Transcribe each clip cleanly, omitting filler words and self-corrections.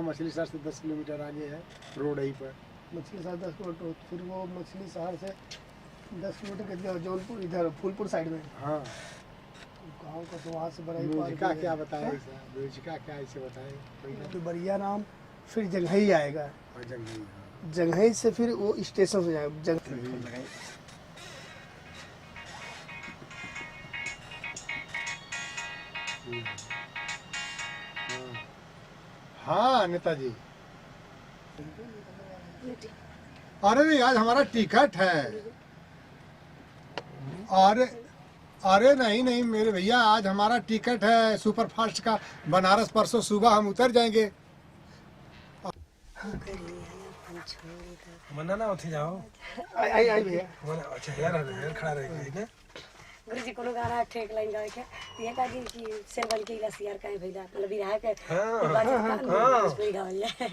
मछली शहर से 10 किलोमीटर आगे है, रोड यहीं पर। मछली शहर 10 किलोमीटर, फिर वो मछली शहर से 10 किलोमीटर के जौनपुर इधर फूलपुर साइड में। हाँ गाँव का तो वहाँ से बड़ा ही म्यूजिका क्या बताए, म्यूजिका क्या ऐसे बताए, तो बढ़िया नाम, फिर जंघई आएगा, जंगली। जंघई से फिर वो स्टेशन से जाएगा जंघई। हाँ नेताजी, अरे नहीं आज हमारा टिकट है। अरे अरे नहीं नहीं मेरे भैया, आज हमारा टिकट है सुपर फास्ट का बनारस, परसों सुबह हम उतर जाएंगे। मना ना उठे जाओ। आई आई भैया। अच्छा यार खड़ा रहेगा ना। गुरुजी कोनो गाना ठेक लाइन गावे के ये का जी की सेल बन के सियार काहे भइला मतलब बिरहा के हां उसमें गावल जाए।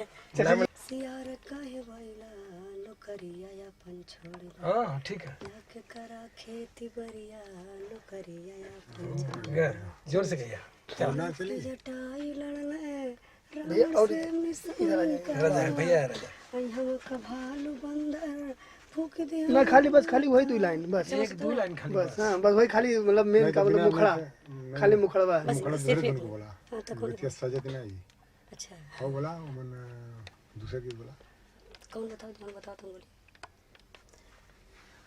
सियार काहे भइला नौकरिया अपन छोड़। हां ठीक है। के करा खेती बरिया नौकरिया अपन छोड़। जोर से कहिया। चलना चली जटाई लड़ले भैया और इधर आ जाए भैया राजा। हम का भालू बंदर फूक दे ना, खाली बस खाली वही 2 लाइन बस, एक 2 लाइन खाली बस। हाँ बस वही खाली, मतलब मेन का मतलब मुखड़ा, खाली मुखड़वा। मुखड़ा दूसरे को बोला, बेटिया सजत नहीं। अच्छा हो बोला मन दूसरे की बोला। कौन बताओ तुम बोली।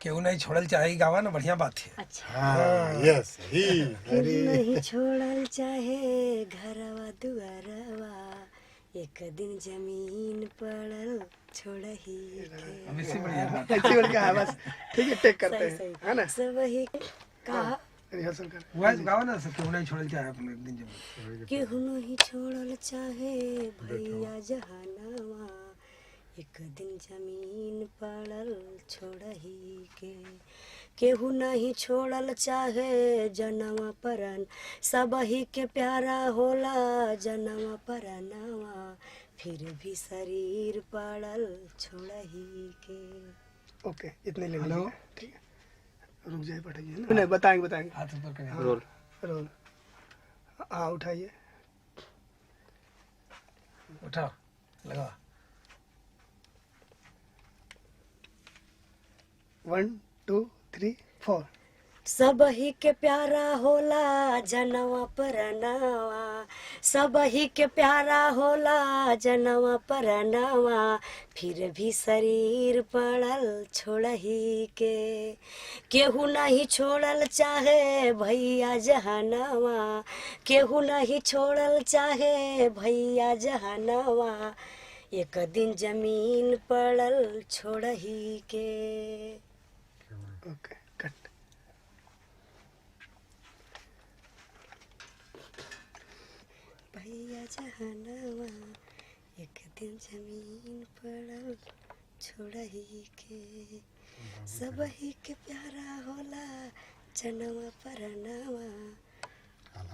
क्यों नहीं छोड़ल चाहे गावा ना, बढ़िया बात है। अच्छा हाँ यस ही। अरे नहीं छोड़ल चाहे घरवा दुआरवा, एक दिन जमीन पड़ल छोड़ही के। अब इससे बढ़िया बात। अच्छी बढ़ है बस, ठीक है टेक करते हैं, है ना। सब वही कहा रिहर्सल कर। वाइस गावा ना, सब क्यों नहीं छोड़ल चाहे अपने एक दिन जब। केहू नहीं छोड़ल चाहे भैया जहानवा, एक दिन जमीन पड़ल छोड़ही के। केहू नहीं छोड़ल चाहे जनवा परन, सबही के प्यारा होला जनवा परनवा, फिर भी शरीर पड़ल छोड़ही के। ओके इतने ले लो, ठीक है। रुक जाए, बैठाइए ना। नहीं बताएंगे हाथ ऊपर करें। Roll roll. हाँ उठाइए, उठाओ लगा। 1 2 3 4। सबही के प्यारा होला जनवा परनवा, सबही के प्यारा होला जनवा परनवा, फिर भी शरीर पड़ल छोड़ही के। केहू नहीं छोड़ल चाहे भैया जहानवा, केहू नहीं छोड़ल चाहे भैया जहानवा, एक दिन जमीन पड़ल छोड़ही के। ओके कट। भैया जहानवा, एक दिन जमीन पड़ल छोड़ही के। सबही के प्यारा होला जनवा परनवा,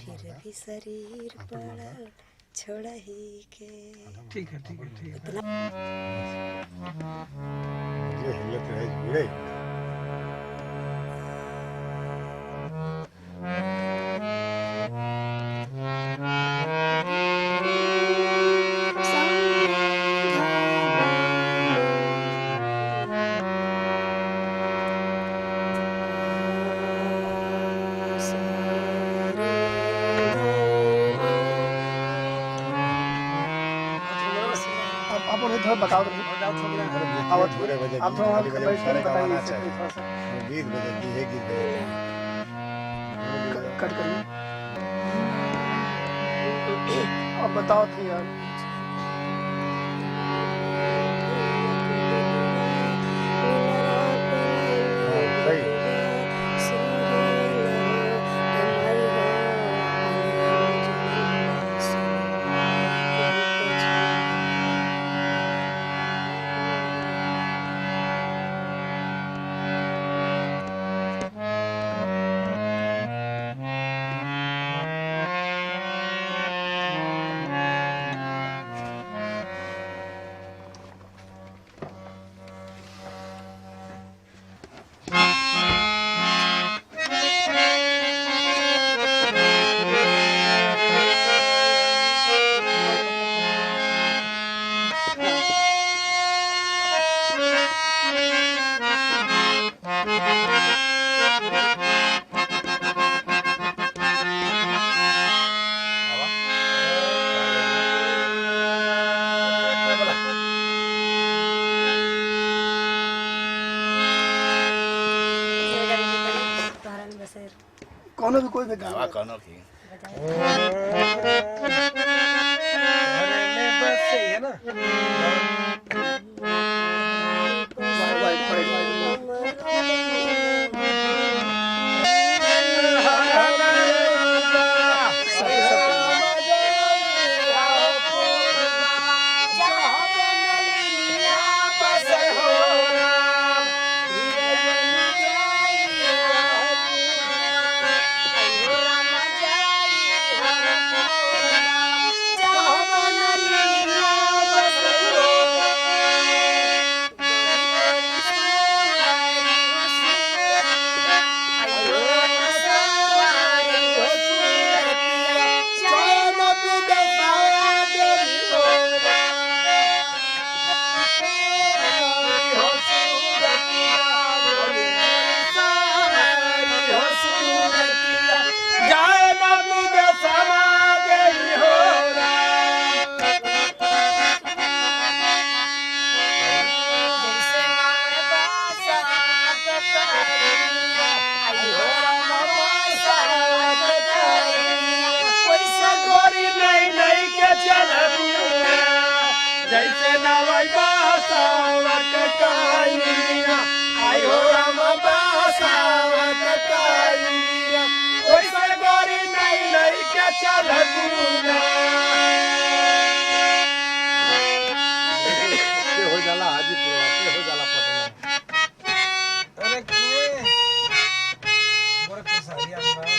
फिर भी शरीर पड़ल छोड़ही के। ठीक है ठीक है ठीक है। ये हिलत रहे जुड़े। आप उन्हें थोड़ा बताओ तो। और थोड़े बजे आप थोड़ा गीत बताइए बजे थोड़ा सा। गीत बजे है गीत बजे। कट करिए। अब बताओ तो यार। सही। कौनो भी कोई भी गाना कौनो की अरे में बस सही है ना जैसे नवई बासावक कालिया आयो राम बासावक कालिया वैसे गोरी नहीं नहीं के चल गुना के हो जाला हाजीपुर के हो जाला पटना अरे के मोर के सारिया में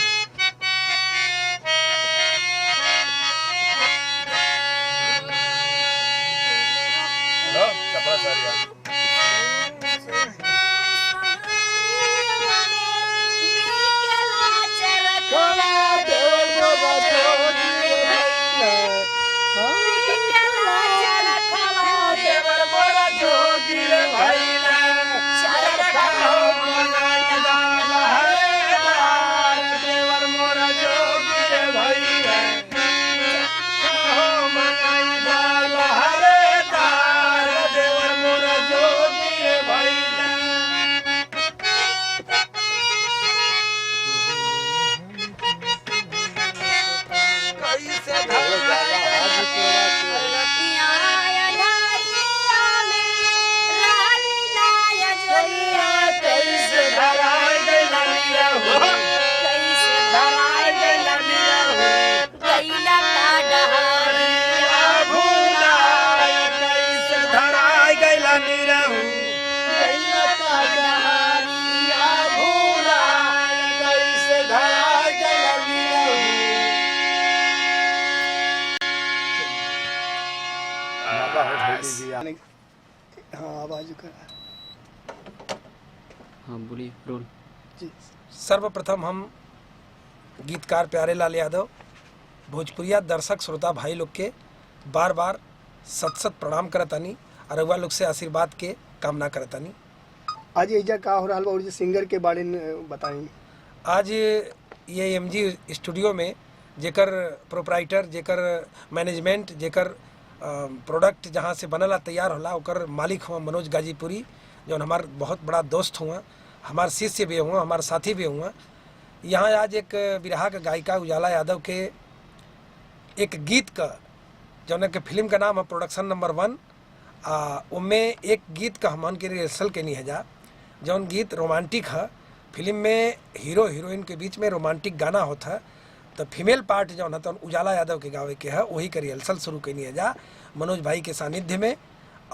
लो सफा सारिया हाँ आवाज कर हाँ बोलिए रोल। जी सर्वप्रथम हम गीतकार प्यारे लाल यादव भोजपुरिया दर्शक श्रोता भाई लोग के बार बार सत सत प्रणाम करतानी और रउआ लोग से आशीर्वाद के कामना करतानी। आज एजा का हो रहा बा और सिंगर के बारे में बताई। आज ये एमजी स्टूडियो में जेकर प्रोप्राइटर जेकर मैनेजमेंट जेकर प्रोडक्ट जहाँ से बनला तैयार होला ओकर मालिक हुआ मनोज गाजीपुरी जो हमार बहुत बड़ा दोस्त हुआ हमार शिष्य भी हुआ हमार साथी भी हुआ। यहाँ आज एक बिरहा का गायिका उजाला यादव के एक गीत का जौन के फिल्म का नाम है प्रोडक्शन नंबर 1 उनमें एक गीत का हमन के रिहर्सल के नहीं है जा जौन गीत रोमांटिक है। फिल्म में हीरो हीरोइन के बीच में रोमांटिक गाना होता है तो फीमेल पार्ट जो है तो उजाला यादव के गावे के है वही का रिहर्सल शुरू कैनी है जा मनोज भाई के सानिध्य में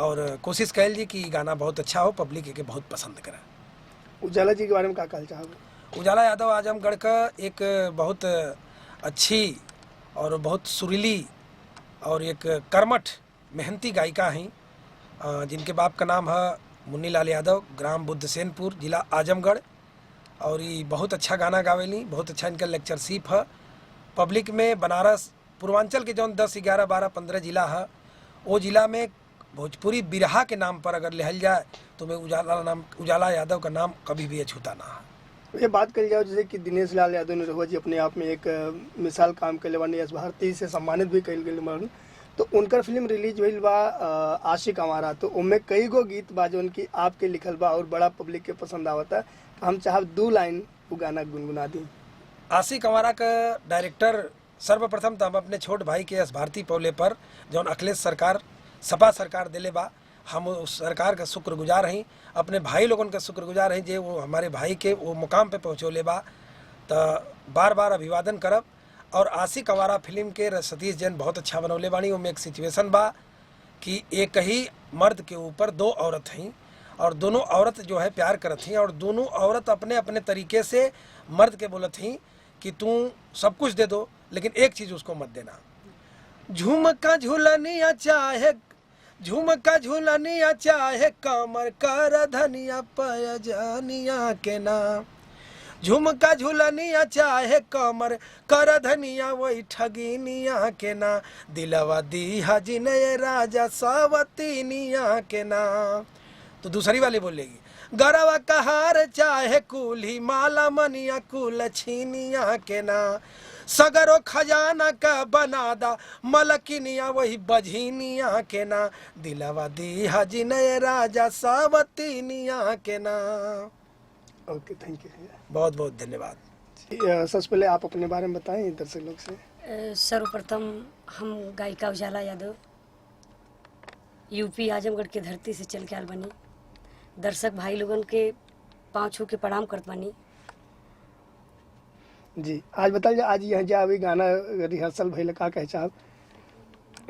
और कोशिश कैल जी कि गाना बहुत अच्छा हो पब्लिक के बहुत पसंद करे। उजाला जी के बारे में क्या कहना चाहोगे? उजाला यादव आजमगढ़ का एक बहुत अच्छी और बहुत सुरीली और एक कर्मठ मेहनती गायिका हैं जिनके बाप का नाम है मुन्नी लाल यादव, ग्राम बुद्धसेनपुर, जिला आजमगढ़। और ये बहुत अच्छा गाना गावेली, बहुत अच्छा इनका लेक्चरशिप है। पब्लिक में बनारस पूर्वांचल के जौन 10, 11, 12, 15 जिला है वो जिला में भोजपुरी बिरहा के नाम पर अगर लिहल जाए तो मैं उजाला यादव का नाम कभी भी अछूता ना है। ये बात कल जाओ जैसे कि दिनेश लाल यादव निरहुआ जी अपने आप में एक मिसाल काम कैले बानी, यश भारती से सम्मानित भी कल गए बानी। तो उनकर फिल्म रिलीज हुई बा आशिक हमारा, तो उनमें कई गो गीत बा जो उनकी आपके लिखल बा और बड़ा पब्लिक के पसंद आवता। तो हम चाहब 2 लाइन वो गाना गुनगुना दी। आशिक हमारा का डायरेक्टर सर्वप्रथम तो हम अपने छोट भाई के यश भारती पौले पर जौन अखिलेश सरकार सपा सरकार दिले बा, हम उस सरकार का शुक्रगुजार हैं, अपने भाई लोगन का शुक्रगुजार हैं जे वो हमारे भाई के वो मुकाम पे पहुँचोले बा। तो बार बार अभिवादन करब। और आशिक हमारा फिल्म के सतीश जैन बहुत अच्छा बनौले बानी। उनमें एक सिचुएशन बा कि एक ही मर्द के ऊपर 2 औरत हैं और दोनों औरत जो है प्यार करत हैं और दोनों औरत अपने अपने तरीके से मर्द के बोलत हैं कि तू सब कुछ दे दो लेकिन एक चीज़ उसको मत देना। झुमका झूलनिया चाहे झुमका झूलनिया चाहे कमर कर धनिया पयजनिया के नाम, झुमका झूलनिया चाहे कमर कर धनिया वही ठगिनिया के ना, दिलवा दी हजिनय राजा सावतीनिया के नाम। तो दूसरी वाली बोलेगी गरवा कहार चाहे कुल्ही माला मनिया कुल छीनिया के ना, सगरो खजाना का बनादा मलकिनिया वही बझिनिया के ना, दिलवा दी हजिनय राजा सावतीनिया के ना। ओके, थैंक यू। बहुत बहुत धन्यवाद। सबसे पहले आप अपने बारे में बताएं दर्शक लोग से। सर्वप्रथम हम गायिका उजाला यादव यूपी आजमगढ़ के धरती से चल के आल बनी। दर्शक भाई लोगन के पाँव छू के प्रणाम करत बानी। जी, आज बताइए आज यहाँ जा अभी गाना रिहर्सल भइल का कहे चाहब?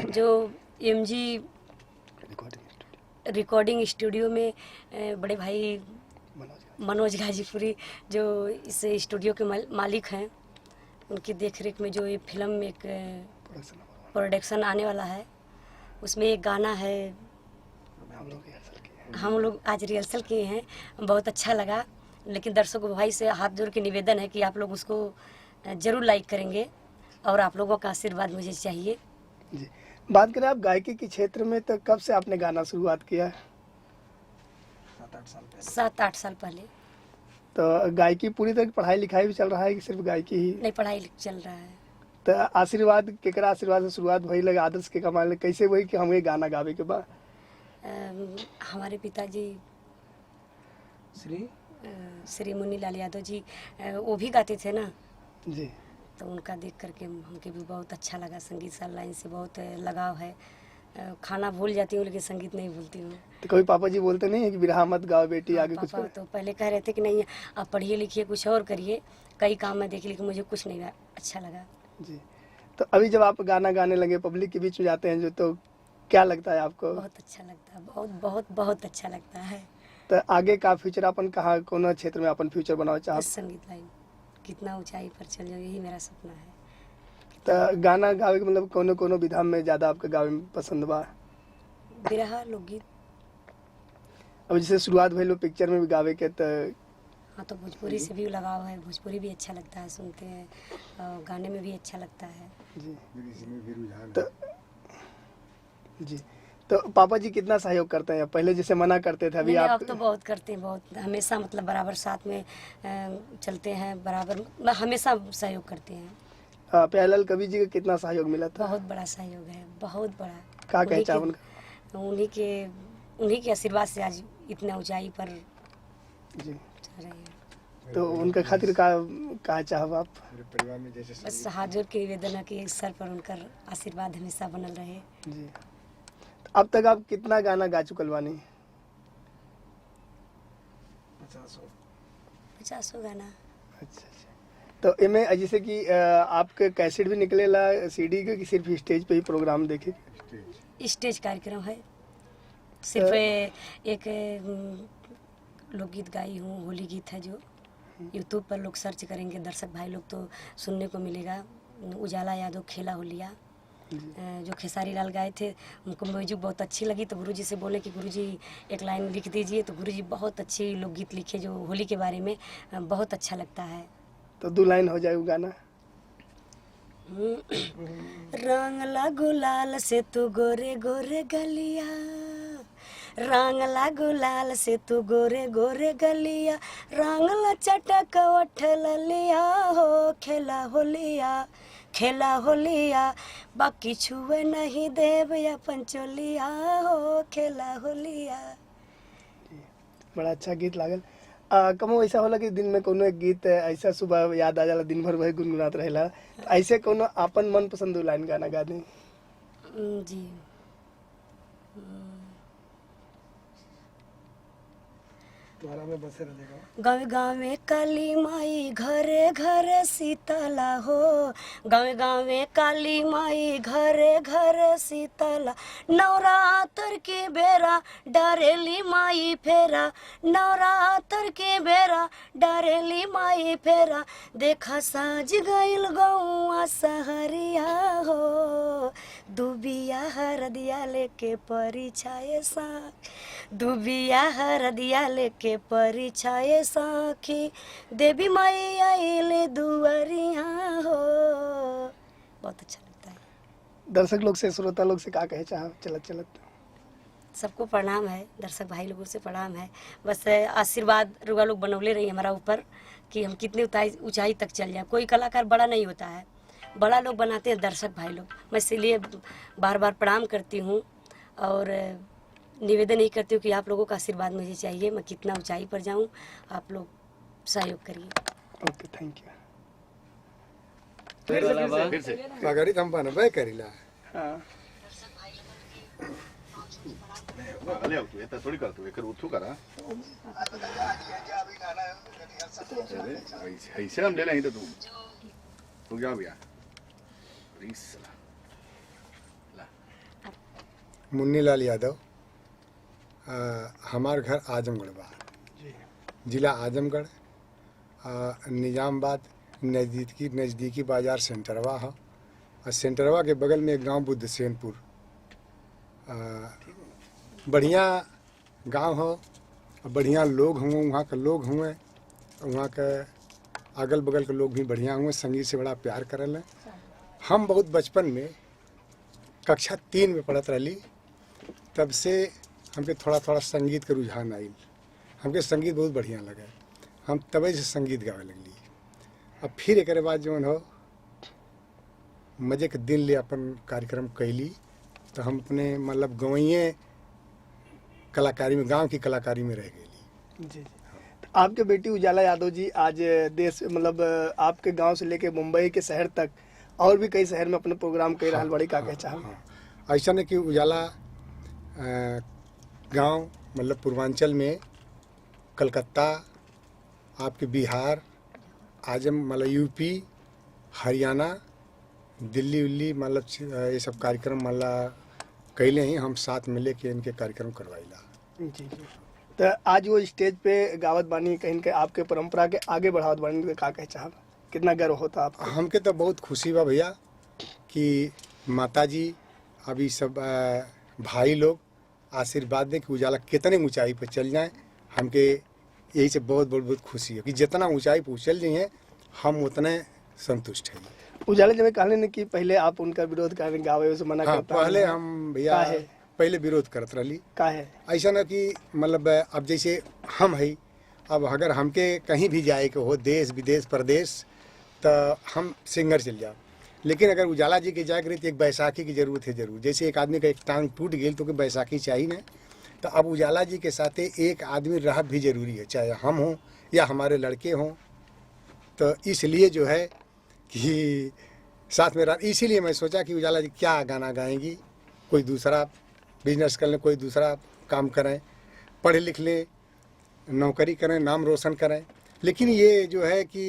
जो एमजी रिकॉर्डिंग स्टूडियो में बड़े भाई मनोज गाजीपुरी जो इस स्टूडियो के मालिक हैं, उनकी देखरेख में जो ये फिल्म एक प्रोडक्शन आने वाला है, उसमें एक गाना है। हम लोग आज रिहर्सल किए हैं, बहुत अच्छा लगा। लेकिन दर्शकों भाई से हाथ जोड़ के निवेदन है कि आप लोग उसको ज़रूर लाइक करेंगे और आप लोगों का आशीर्वाद मुझे चाहिए। जी, बात करें आप गायकी के क्षेत्र में, तो कब से आपने गाना शुरुआत किया है? 7-8 साल पहले। तो गायकी पूरी तरह पढ़ाई लिखाई भी चल रहा है कि सिर्फ गायकी ही? नहीं, पढ़ाई चल रहा है। तो आशीर्वाद केकरा आशीर्वाद से शुरुआत भई लगे आदर्श के कमाल कैसे हुई कि हमें गाना गावे के बाद? हमारे पिताजी श्री मुन्नी लाल यादव जी वो भी गाते थे ना जी, तो उनका देख करके हमके भी बहुत अच्छा लगा। संगीत से लाइन से बहुत लगाव है। खाना भूल जाती हूँ लेकिन संगीत नहीं भूलती हूँ। तो कभी पापा जी बोलते नहीं है कि बिरहा मत गाओ बेटी, आगे कुछ पापा तो पहले कह रहे थे कि नहीं आप पढ़िए लिखिए कुछ और करिए, कई काम में देखे, लेकिन मुझे कुछ नहीं अच्छा लगा। जी, तो अभी जब आप गाना गाने लगे पब्लिक के बीच में जाते हैं जो, तो क्या लगता है आपको? बहुत अच्छा लगता है, बहुत बहुत बहुत अच्छा लगता है। तो आगे का फ्यूचर अपन कहाँ कौन क्षेत्र में अपन फ्यूचर बनाना चाहते? संगीत लाइन कितना ऊंचाई पर चल जाओ, यही मेरा सपना है। तो गाना गावे के मतलब कोनो कोनो विधा में ज़्यादा आपका गावे में पसंद बा? बिरहा लोकगीत। अब जैसे शुरुआत भइल पिक्चर में भी गावे के, तो हाँ तो भोजपुरी से भी लगाव है, भोजपुरी भी अच्छा लगता है, सुनते हैं और गाने में भी अच्छा लगता है। जी, जी, तो पापा जी कितना सहयोग करते हैं? पहले जैसे मना करते थे, अभी आप? अब तो बहुत करते हैं, बहुत हमेशा मतलब बराबर साथ में चलते हैं, बराबर हमेशा सहयोग करते हैं। प्यारेलाल कवि जी का कितना सहयोग मिला था? बहुत बड़ा सहयोग है, बहुत बड़ा। क्या कहे चावन? उन्हीं के आशीर्वाद से आज इतना ऊंचाई पर जी रहे हैं। तो उनका खातिर का चाहब आप? परिवार में जैसे बस हाथ जोड़ के निवेदन है कि सर पर उनका आशीर्वाद हमेशा बनल रहे। जी, अब तक आप कितना गाना गा चुकल बानी? 50 गाना। अच्छा, तो इनमें जैसे कि आपके कैसेट भी निकलेला सीडी के कि सिर्फ स्टेज पे ही प्रोग्राम देखे? स्टेज कार्यक्रम है, सिर्फ एक लोकगीत गाई हूँ, होली गीत है जो यूट्यूब पर लोग सर्च करेंगे दर्शक भाई लोग तो सुनने को मिलेगा। उजाला यादव खेला होलिया जो खेसारी लाल गाए थे, उनको म्यूजिक बहुत अच्छी लगी तो गुरुजी से बोले कि गुरुजी एक लाइन लिख दीजिए, तो गुरुजी बहुत अच्छी लोकगीत लिखे जो होली के बारे में, बहुत अच्छा लगता है। तो 2 लाइन हो जाए वो गाना। रंग ला गुलाल से तू गोरे गोरे गलिया, रंगला गुलाल से तू गोरे गोरे गलिया, रंगला चटक उठल लिया हो, खेला होलिया खेला होलिया, बाकी छुए नहीं देव अपन चोलिया हो, खेला होलिया। बड़ा अच्छा गीत लागल। कमो ऐसा होला कि दिन में कोनो एक गीत ऐसा सुबह याद आ जाला, दिन भर वही गुनगुनात रहेला, ऐसे कोनो अपन मन पसंद लाइन गाना गा दें? जी तुम्हारा में बसे रहेगा। गाँव गाँव में काली माई घरे घरे शीतला हो, गाँव गाँव में काली माई घरे घरे शीतला, नवरात्र के बेरा डरेली माई फेरा, नवरात्र के बेरा डरेली माई फेरा, देखा साज गइल गौआ सहरिया हो, दुबिया हरदिया लेके परिछाए सा, दुबिया हरदिया लेके परिछाए साखी, देवी माई आइले दुआरिया हो। बहुत अच्छा लगता है। दर्शक लोग से, श्रोता लोग से का कहे चाह चलत चलत? सबको प्रणाम है, दर्शक भाई लोगों से प्रणाम है। बस आशीर्वाद रुआ लोग बनौले रही हमारा ऊपर कि हम कितने ऊंचाई तक चल जाए। कोई कलाकार बड़ा नहीं होता है, बड़ा लोग बनाते हैं दर्शक भाई लोग। मैं इसीलिए बार बार प्रणाम करती हूँ और निवेदन यही करती हूँ कि आप लोगों का आशीर्वाद मुझे चाहिए, मैं कितना ऊंचाई पर जाऊँ, आप लोग सहयोग करिए। ओके, थैंक यू। फिर से पगड़ी हम बनबे करिला। हाँ, अले अब तू ऐसा थोड़ी कर, तू एक उठू करा ऐसे हम ले लेंगे तो तू क्या भैया मुन्नी लाल यादव, हमार घर आजमगढ़ बा, जिला आजमगढ़, निजामबाद नज़दीकी बाजार सेंटरवा है, और सेंटरवा के बगल में एक गांव बुद्धसेनपुर। बढ़िया गांव हो, बढ़िया लोग हुए, वहाँ के लोग हुए, वहाँ के अगल बगल के लोग भी बढ़िया हुए, संगीत से बड़ा प्यार करल। हम बहुत बचपन में कक्षा 3 में पढ़त रही, तब से हमके थोड़ा थोड़ा संगीत के रुझान आइल, हमके संगीत बहुत बढ़िया लगे, हम तबे से संगीत गावे लगली। अब फिर एक बाद जो हो मजे के दिन ले अपन कार्यक्रम कैली, तो हम अपने मतलब गवैये कलाकारी में, गांव की कलाकारी में रह गई। जी जी। तो आपके बेटी उजाला यादव जी आज देश मतलब आपके गांव से लेके मुंबई के शहर तक और भी कई शहर में अपने प्रोग्राम कर रहा बड़ी का कहे चाह? ऐसा नहीं कि उजाला गांव मतलब पूर्वांचल में, कलकत्ता, आपके बिहार, आजम मतलब यूपी, हरियाणा, दिल्ली उल्ली मतलब ये सब कार्यक्रम मतलब कैले ही हम साथ में लेके इनके कार्यक्रम करवाइला। जी जी। तो आज वो स्टेज पे गावत बानी, कहीं के आपके परंपरा के आगे बढ़ावत बानी, तो का कहे चाह? कितना गर्व होता आपको? हमके तो बहुत खुशी बा भैया कि माताजी अभी सब भाई लोग आशीर्वाद दें कि उजाला कितने ऊंचाई पर चल जाए। हमके यही से बहुत बहुत बहुत खुशी है कि जितना ऊंचाई पर चल जाइए हम उतने संतुष्ट हैं। उजाला जब कहले ने कि पहले आप उनका विरोध करने गावे से मना हाँ, करता पहले हम भैया पहले विरोध करत रही। का है ऐसा ना कि मतलब अब जैसे हम है, अब अगर हमके कहीं भी जाए के हो, देश विदेश प्रदेश, तो हम सिंगर चल जाओ, लेकिन अगर उजाला जी के जाए के रही तो एक बैसाखी की जरूरत है जरूर। जैसे एक आदमी का एक टांग टूट गई तो बैसाखी चाहिए ना, तो अब उजाला जी के साथ एक आदमी रह भी जरूरी है, चाहे हम हों या हमारे लड़के हों। तो इसलिए जो है कि साथ में रह, इसीलिए मैं सोचा कि उजाला जी क्या गाना गाएंगी, कोई दूसरा बिजनेस कर लें, कोई दूसरा काम करें, पढ़े लिख लें, नौकरी करें, नाम रोशन करें। लेकिन ये जो है कि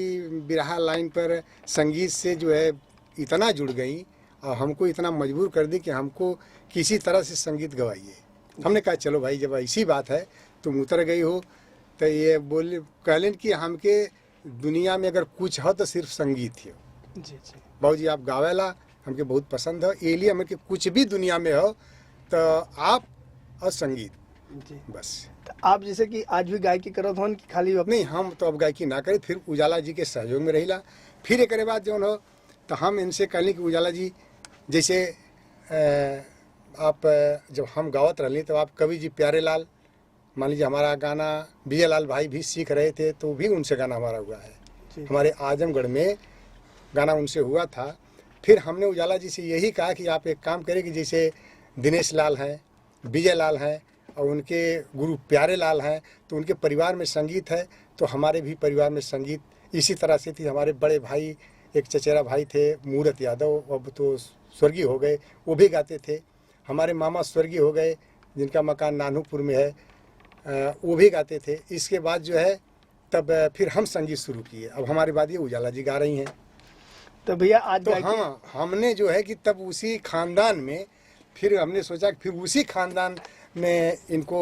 बिरहा लाइन पर संगीत से जो है इतना जुड़ गई और हमको इतना मजबूर कर दी कि हमको किसी तरह से संगीत गवाइए। हमने कहा चलो भाई जब ऐसी बात है तुम उतर गई हो, तो ये बोले कहलें कि हमके दुनिया में अगर कुछ हो तो सिर्फ संगीत ही हो। जी जी। बाबूजी आप गावेला हमके बहुत पसंद है, ये लिए हमें कुछ भी दुनिया में हो तो आप और संगीत जी। बस। तो आप जैसे कि आज भी गायकी करत हन कि खाली नहीं, हम तो अब गायकी ना करें, फिर उजाला जी के सहयोग में रहिला। फिर एक बाद जो हो तो हम इनसे कहली कि उजाला जी जैसे आप जब हम गावत रही तो आप कवि जी प्यारे लाल, मान लीजिए हमारा गाना विजय लाल भाई भी सीख रहे थे तो भी उनसे गाना हमारा हुआ है। हमारे आजमगढ़ में गाना उनसे हुआ था। फिर हमने उजाला जी से यही कहा कि आप एक काम करें कि जैसे दिनेश लाल हैं, विजय लाल हैं और उनके गुरु प्यारे लाल हैं, तो उनके परिवार में संगीत है तो हमारे भी परिवार में संगीत इसी तरह से थी। हमारे बड़े भाई एक चचेरा भाई थे मूरत यादव, अब तो स्वर्गीय हो गए, वो भी गाते थे। हमारे मामा स्वर्गीय हो गए जिनका मकान नानूपुर में है, वो भी गाते थे। इसके बाद जो है तब फिर हम संगीत शुरू किए। अब हमारे बाद ये उजाला जी गा रही हैं। तो भैया आज तो हाँ, हमने जो है कि तब उसी खानदान में फिर हमने सोचा कि फिर उसी खानदान में इनको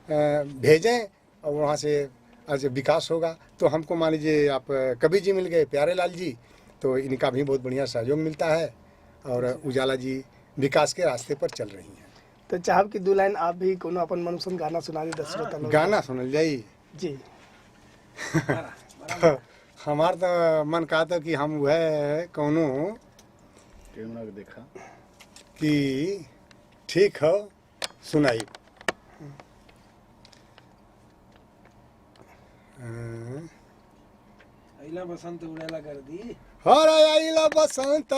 भेजें और वहाँ से आज विकास होगा। तो हमको मान लीजिए आप कवि जी मिल गए, प्यारे लाल जी, तो इनका भी बहुत बढ़िया सहयोग मिलता है और उजाला जी विकास के रास्ते पर चल रही हैं। तो चाहब की 2 लाइन आप भी कोनो अपन मनपसंद गाना सुना दी दस श्रोता लोग। गाना सुन जाइए जी। तो हमार तो मन कहा था कि हम वह कौनो कैमरा के देखा कि ठीक हो सुनाई। अइला बसंत उड़ेला कर दी। अरे आइला बसंत,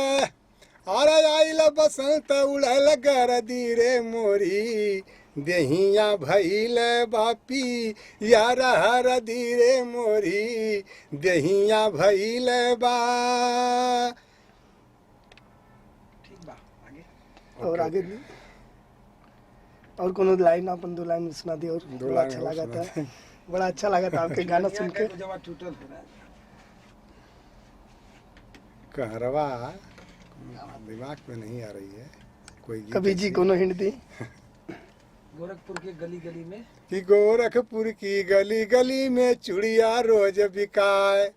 अरे आइला बसंत उड़ल गरदी रे मोरी, देहिया भइल बापी यार हर धीरे मोरी, देहिया भइल बा। ठीक बा, आगे और आगे भी और कोनो लाइन अपन 2 लाइन सुना दी और दो बड़ा लाइन अच्छा और लगा सुना था। बड़ा अच्छा लगा था आपके गाना सुन के। जब टूटल हो रहा कहरवा दिमाग में नहीं आ रही है कोई गीत कभी जी कोनो हिंट दी। गोरखपुर के गली गली में कि गोरखपुर की गली गली में चूड़िया रोज बिकाए,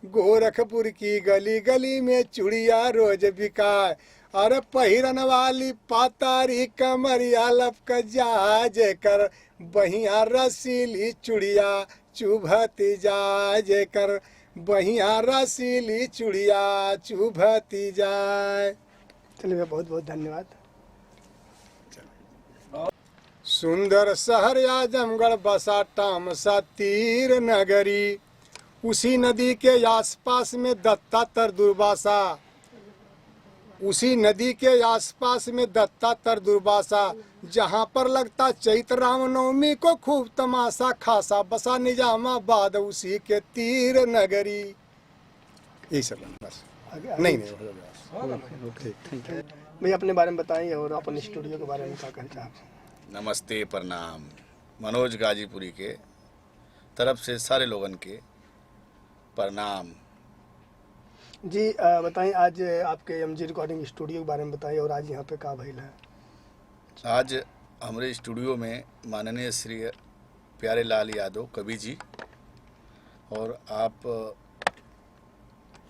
गोरखपुर की गली गली में चूड़िया रोज बिकाए। अरे पहिरन वाली पातारी कमरिया लपक जा, जेकर बहिया रसीली चूड़िया चुभती जाए, जेकर बहिया रसीली चूड़िया चुभती जाए। चलिए भैया बहुत बहुत धन्यवाद। सुंदर शहर आजमगढ़ बसा टामसा तीर नगरी, उसी नदी के आसपास में दत्तातर दुर्वासा, उसी नदी के आसपास में दत्तातर दुर्वासा, जहाँ पर लगता चैत्र रामनवमी को खूब तमाशा खासा, बसा निजामाबाद उसी के तीर नगरी। यही सब है बस, आगे नहीं हो गया बस। भैया अपने बारे में बताइए और अपन स्टूडियो के बारे में क्या कहना चाहते। नमस्ते, प्रणाम। मनोज गाजीपुरी के तरफ से सारे लोगन के प्रणाम। जी बताइए आज आपके एमजी रिकॉर्डिंग स्टूडियो के बारे में बताइए और आज यहाँ पे का भइल है। आज हमारे स्टूडियो में माननीय श्री प्यारे लाल यादव कवि जी और आप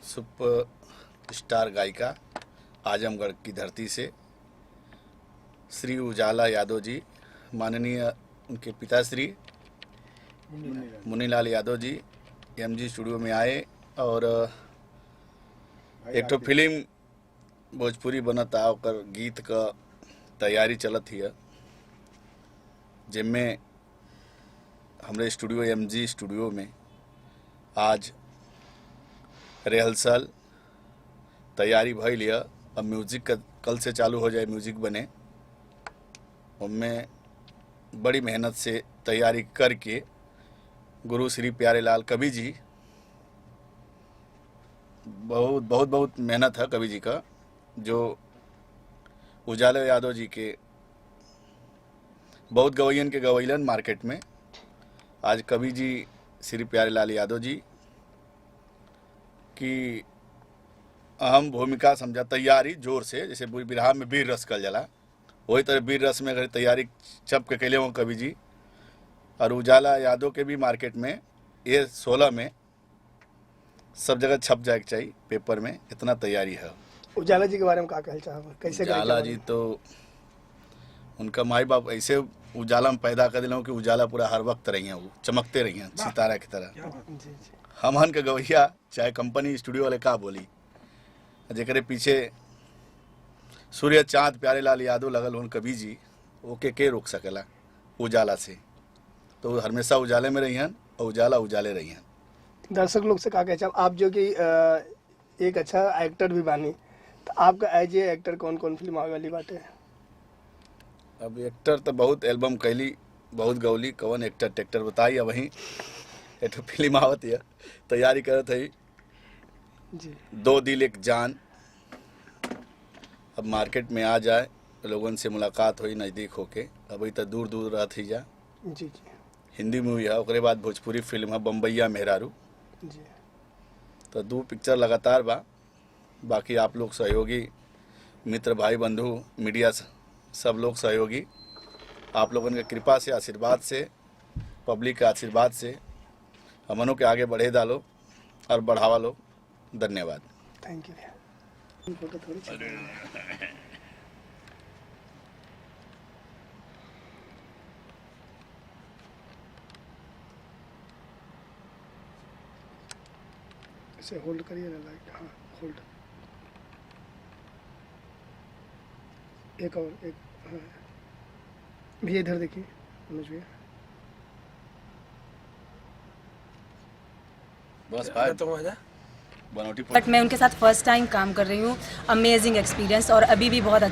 सुपर स्टार गायिका आजमगढ़ की धरती से श्री उजाला यादव जी, माननीय उनके पिताश्री मुनीलाल यादव जी एमजी स्टूडियो में आए और एक तो फिल्म भोजपुरी बनता ओकर गीत का तैयारी चलत हिय, जिनमें हमरे स्टूडियो एमजी स्टूडियो में आज रिहर्सल तैयारी भइल हिय। अब म्यूजिक का कल से चालू हो जाए, म्यूजिक बने। उनमें बड़ी मेहनत से तैयारी करके गुरु श्री प्यारे लाल कवि जी, बहुत बहुत बहुत मेहनत है कवि जी का, जो उजाला यादव जी के बहुत गवैयन के गवैलन मार्केट में। आज कवि जी श्री प्यारे लाल यादव जी की अहम भूमिका समझा, तैयारी जोर से, जैसे बिरहा में वीर रस कल जाला, वही तरह वीर रस में अगर तैयारी छप के कैले हों कवि जी। और उजाला यादव के भी मार्केट में ये 16 में सब जगह छप जाए के चाहिए पेपर में, इतना तैयारी है। उजाला जी के बारे में क्या कहना चाहोगे, कैसे उजाला जी तो उनका माई बाप ऐसे उजाला में पैदा कर दिलों कि उजाला पूरा हर वक्त रही हैं, वो चमकते रही हैं सितारा की तरह। जी जी हमन के गवैया चाहे कंपनी स्टूडियो वाले का बोली, जेकरे पीछे सूर्य चांद प्यारे लाल यादव लगल उन कवि जी, ओके के रोक सकेला उजाला से। तो वो हमेशा उजाले में रही हैं और उजाला उजाले रही हैं। दर्शक लोग से का कहे चाहे आप जो कि एक अच्छा एक्टर भी बानी, तो आपका एज ए एक्टर कौन कौन फिल्म आवे वाली बात है? अब एक्टर तो बहुत एल्बम कैली, बहुत गौली, कौन एक्टर टेक्टर बताई। अब वहीं एक फिल्म आवत है, तैयारी करत है जी। 2 दिल एक जान। अब मार्केट में आ जाए, लोगन से मुलाकात हुई नज़दीक होके। अभी तो दूर दूर रहत ही जा। जी जी हिंदी मूवी है, ओकरे बाद भोजपुरी फिल्म है बम्बैया मेहरारू। जी। तो 2 पिक्चर लगातार बा। बाकी आप लोग सहयोगी, मित्र भाई बंधु, मीडिया सब लोग सहयोगी, आप लोगों के कृपा से, आशीर्वाद से, पब्लिक के आशीर्वाद से हमनों के आगे बढ़े डालो और बढ़ावा लो। धन्यवाद। थैंक यू भैया। फोटो थोड़ी इसे होल्ड करिए ना, लाइट। हाँ होल्ड। एक और एक। हाँ भैया इधर देखिए, अनुज भैया। बस तो आजा। बनौटी बट मैं उनके साथ फर्स्ट टाइम काम कर रही हूँ। अमेजिंग एक्सपीरियंस और अभी भी बहुत